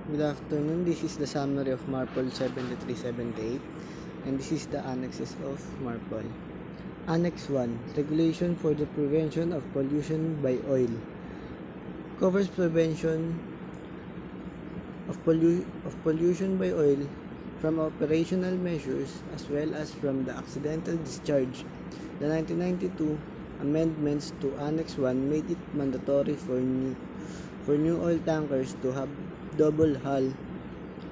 Good afternoon. This is the summary of marpol 7378, and this is the annexes of marpol. Annex 1, Regulation for the Prevention of Pollution by Oil, covers prevention of pollution by oil from operational measures as well as from the accidental discharge. The 1992 amendments to Annex 1 made it mandatory for new oil tankers to have double hull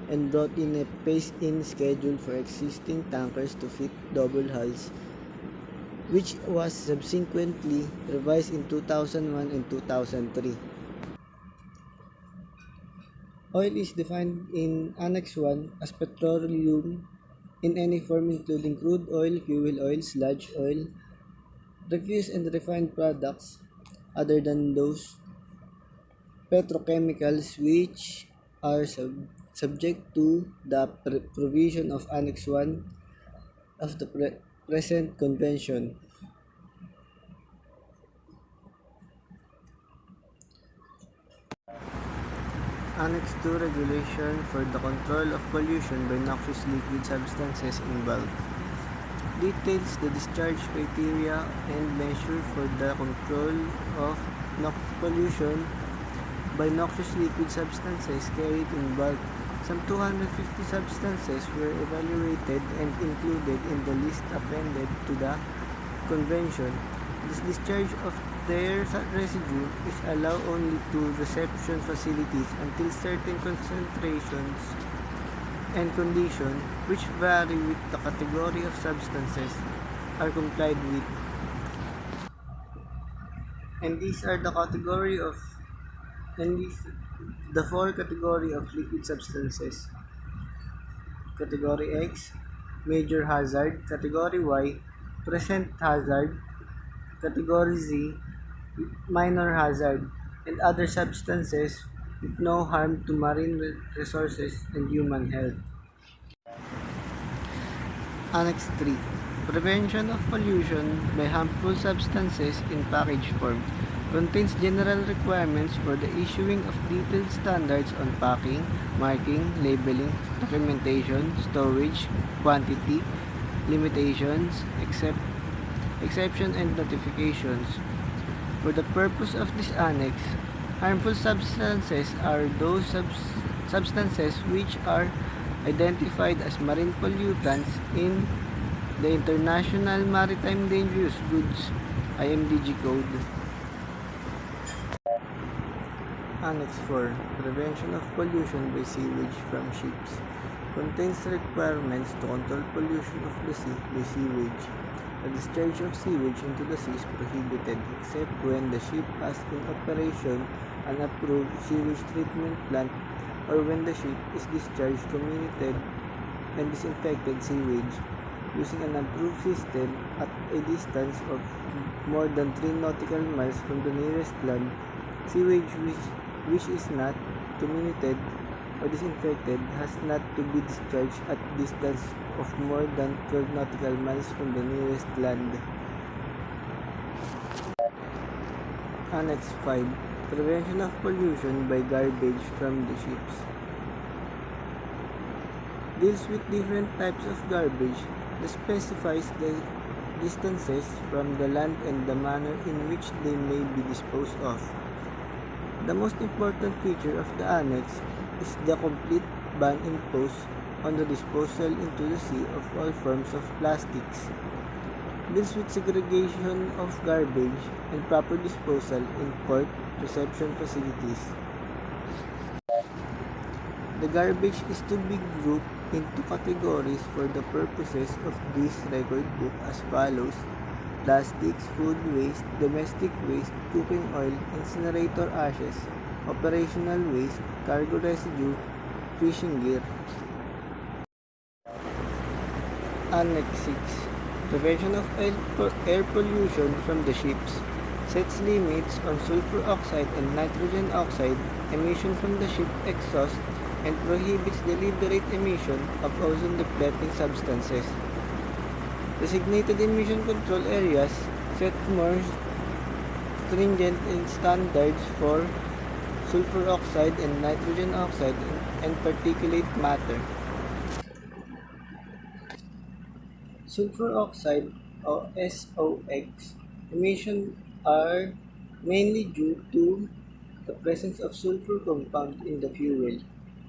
and brought in a phase-in schedule for existing tankers to fit double hulls, which was subsequently revised in 2001 and 2003. Oil is defined in Annex 1 as petroleum in any form including crude oil, fuel oil, sludge oil, refuse and refined products other than those petrochemicals which are subject to the provision of Annex 1 of the present convention. Annex 2 Regulation for the Control of Pollution by Noxious Liquid Substances in Bulk details the discharge criteria and measure for the control of pollution by noxious liquid substances carried in bulk. Some 250 substances were evaluated and included in the list appended to the convention. This discharge of their residue is allowed only to reception facilities until certain concentrations and conditions, which vary with the category of substances, are complied with. And these are the four category of liquid substances. Category X, major hazard. Category Y, present hazard. Category Z, minor hazard, and other substances with no harm to marine resources and human health. Annex 3, Prevention of Pollution by Harmful Substances in Package Form, contains general requirements for the issuing of detailed standards on packing, marking, labeling, documentation, storage, quantity, limitations, exception and notifications. For the purpose of this annex, harmful substances are those substances which are identified as marine pollutants in the International Maritime Dangerous Goods (IMDG) Code. Annex 4, Prevention of Pollution by Sewage from Ships, contains requirements to control pollution of the sea by sewage. The discharge of sewage into the sea is prohibited except when the ship has in operation an approved sewage treatment plant or when the ship is discharged comminuted and disinfected sewage using an approved system at a distance of more than 3 nautical miles from the nearest land. Sewage which is not comminuted or disinfected has not to be discharged at distance of more than 12 nautical miles from the nearest land. Annex 5, Prevention of Pollution by Garbage from the Ships, deals with different types of garbage that specifies the distances from the land and the manner in which they may be disposed of. The most important feature of the annex is the complete ban imposed on the disposal into the sea of all forms of plastics. Deals with segregation of garbage and proper disposal in port reception facilities. The garbage is to be grouped into categories for the purposes of this record book as follows: plastics, food waste, domestic waste, cooking oil, incinerator ashes, operational waste, cargo residue, fishing gear. Annex 6, Prevention of air pollution from the ships, sets limits on sulfur oxide and nitrogen oxide emission from the ship exhaust and prohibits deliberate emission of ozone-depleting substances. Designated emission control areas set more stringent standards for sulfur oxide and nitrogen oxide, and particulate matter. Sulfur oxide or SOx emissions are mainly due to the presence of sulfur compound in the fuel.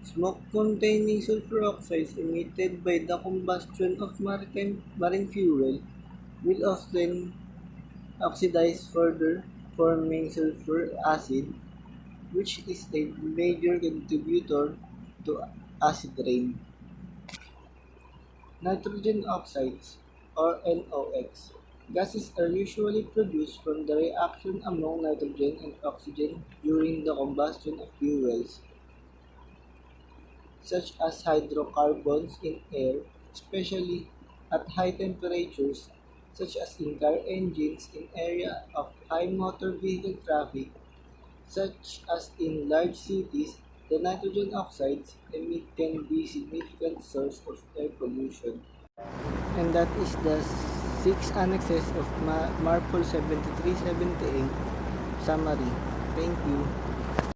Smoke containing sulfur oxides emitted by the combustion of marine fuel will often oxidize further, forming sulfur acid, which is a major contributor to acid rain. Nitrogen oxides, or NOx, gases are usually produced from the reaction among nitrogen and oxygen during the combustion of fuels, such as hydrocarbons in air, especially at high temperatures, such as in car engines in areas of high motor vehicle traffic, such as in large cities. The nitrogen oxides emit can be a significant source of air pollution. And that is the 6 annexes of marpol 7378 summary. Thank you.